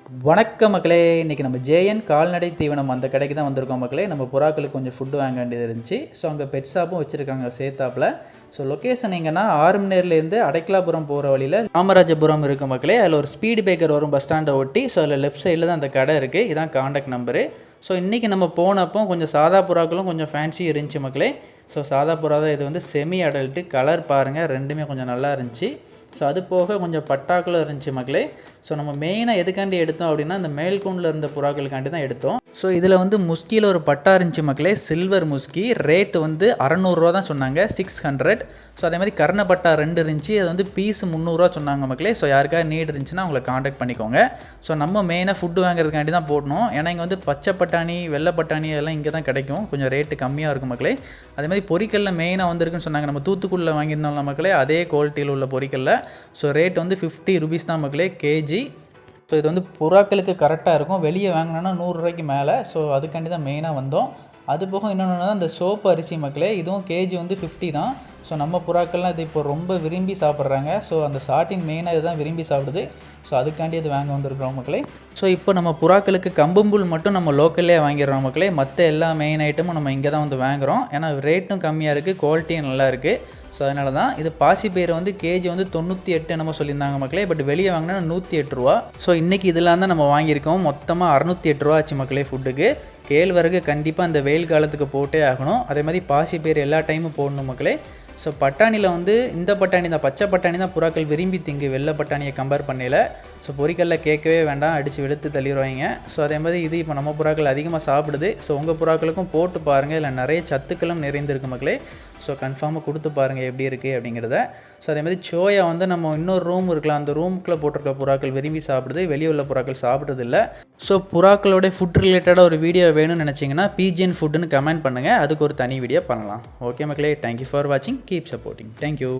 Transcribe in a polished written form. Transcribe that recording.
வணக்கம் மக்களே. இன்றைக்கி நம்ம ஜேஎன் கால்நடை தீவனம் அந்த கடைக்கு தான் வந்திருக்கோம் மக்களே. நம்ம புறாக்களுக்கு கொஞ்சம் ஃபுட்டு வாங்க வேண்டியது இருந்துச்சு. ஸோ அங்கே பெட் ஷாப்பும் வச்சுருக்காங்க சேர்த்தாப்பில். ஸோ லொக்கேஷன் எங்கன்னா ஆர்மநேர்லேருந்து அடைக்கலாபுரம் போகிற வழியில் காமராஜபுரம் இருக்குது மக்களே. அதில் ஒரு ஸ்பீடு பிரேக்கர் வரும் பஸ் ஸ்டாண்டை ஒட்டி. ஸோ அதில் லெஃப்ட் சைடில் தான் அந்த கடை இருக்குது. இதான் காண்டாக்ட் நம்பரு. ஸோ இன்றைக்கி நம்ம போனப்போ கொஞ்சம் சாதா புறாக்களும் கொஞ்சம் ஃபேன்சி இருந்துச்சு மக்களே. ஸோ சாதா புறா தான். இது வந்து செமி அடல்ட்டு. கலர் பாருங்கள், ரெண்டுமே கொஞ்சம் நல்லா இருந்துச்சு. ஸோ அது போக கொஞ்சம் பட்டாக்களும் இருந்துச்சு மக்களே. ஸோ நம்ம மெயினாக எதுக்காண்டி எடுத்தோம் அப்படின்னா அந்த மேல்கூண்டில் இருந்த புறாக்களுக்காண்டி தான் எடுத்தோம். ஸோ இதில் வந்து முஸ்கியில் ஒரு பட்டா இருந்துச்சு மக்களே, சில்வர் முஸ்கி. ரேட்டு வந்து 600 தான் சொன்னாங்க, 600. ஸோ அதே மாதிரி கர்ண பட்டா 2 இருந்துச்சு. அது வந்து பீஸ் 300 சொன்னாங்க மக்களே. ஸோ யாருக்காவது நீட் இருந்துச்சுன்னா அவங்களை காண்டாக்ட் பண்ணிக்கோங்க. ஸோ நம்ம மெயினாக ஃபுட்டு வாங்குறதுக்காண்டி தான் போடணும். ஏன்னா இங்கே வந்து பச்சை பட்டாணி, வெள்ளை பட்டாணி எல்லாம் இங்கே தான் கிடைக்கும். கொஞ்சம் ரேட்டு கம்மியாக இருக்கும் மக்களே. அதே மாதிரி பொரிக்கல்ல மெயினாக வந்திருக்குன்னு சொன்னாங்க. நம்ம தூத்துக்குடியில் வாங்கியிருந்தோம்ல மக்களே, அதே குவாலிட்டியில் உள்ள பொரிக்கல்ல. ஸோ ரேட் வந்து 50 ரூபீஸ் தான் மக்களே கேஜி. ஸோ இது வந்து புறாக்களுக்கு கரெக்டாக இருக்கும். வெளியே வாங்கினோன்னா 100 ரூபாய்க்கு மேலே. ஸோ அதுக்காண்டி தான் மெயினாக வந்தோம். அது போக இன்னொன்று தான் இந்த சோப்பு அரிசி மக்களே. இதுவும் கேஜி வந்து 50 தான். ஸோ நம்ம புறாக்கள்லாம் இது இப்போ ரொம்ப விரும்பி சாப்பிட்றாங்க. ஸோ அந்த ஸ்டார்டிங் மெயினாக இதுதான் விரும்பி சாப்பிடுது. ஸோ அதுக்காண்டி இது வாங்க வந்திருக்கிறோம் மக்களே. ஸோ இப்போ நம்ம புறாக்களுக்கு கம்பம்புல் மட்டும் நம்ம லோக்கல்லே வாங்கிடுறோம் மக்களே. மற்ற எல்லா மெயின் ஐட்டமும் நம்ம இங்கே தான் வந்து வாங்குகிறோம். ஏன்னா ரேட்டும் கம்மியாக இருக்குது, குவாலிட்டியும் நல்லா இருக்குது. ஸோ அதனால தான் இது பாசிப்பயிறு வந்து கேஜி வந்து 98 நம்ம சொல்லியிருந்தாங்க மக்களே. பட் வெளியே வாங்கினா 108 ரூபா. ஸோ இன்றைக்கி இதெல்லாம் தான் நம்ம வாங்கியிருக்கோம். மொத்தமாக 608 ரூபா ஆச்சு மக்களே ஃபுட்டுக்கு. கேழ்வரகு கண்டிப்பாக இந்த வெயில் காலத்துக்கு போட்டே ஆகணும். அதே மாதிரி பாசிப்பயிறு எல்லா டைமும் போடணும் மக்களே. ஸோ பட்டாணியில் வந்து இந்த பட்டாணி தான், பச்சை பட்டாணி தான் புறாக்கள் விரும்பி திங்கு, வெள்ளை பட்டாணியை கம்பேர் பண்ணல. ஸோ பொரிக்கல்ல கேட்கவே வேண்டாம், அடித்து வெளுத்து தள்ளிடுவாங்க. ஸோ அதே மாதிரி இது இப்போ நம்ம புறாக்கள் அதிகமாக சாப்பிடுது. ஸோ உங்கள் புறாக்களுக்கும் போட்டு பாருங்கள். இல்லை நிறைய சத்துக்களும் நிறைந்திருக்கு மக்களே. ஸோ கன்ஃபார்மாக கொடுத்து பாருங்கள் எப்படி இருக்குது அப்படிங்கிறத. ஸோ அதே மாதிரி சோயா வந்து நம்ம இன்னொரு ரூம் இருக்கலாம், அந்த ரூமுக்குள்ளே போட்டிருக்க புறாக்கள் விரும்பி சாப்பிடுது, வெளியே உள்ள புறாக்கள் சாப்பிட்றது இல்லை. ஸோ புறாக்களோட ஃபுட் ரிலேட்டடாக ஒரு வீடியோ வேணும்னு நினச்சிங்கன்னா பிஜிஎன் ஃபுட்டுன்னு கமெண்ட் பண்ணுங்கள். அதுக்கு ஒரு தனி வீடியோ பண்ணலாம். ஓகே மக்களே, தேங்க்யூ ஃபார் வாட்சிங். Keep supporting. தேங்க்யூ.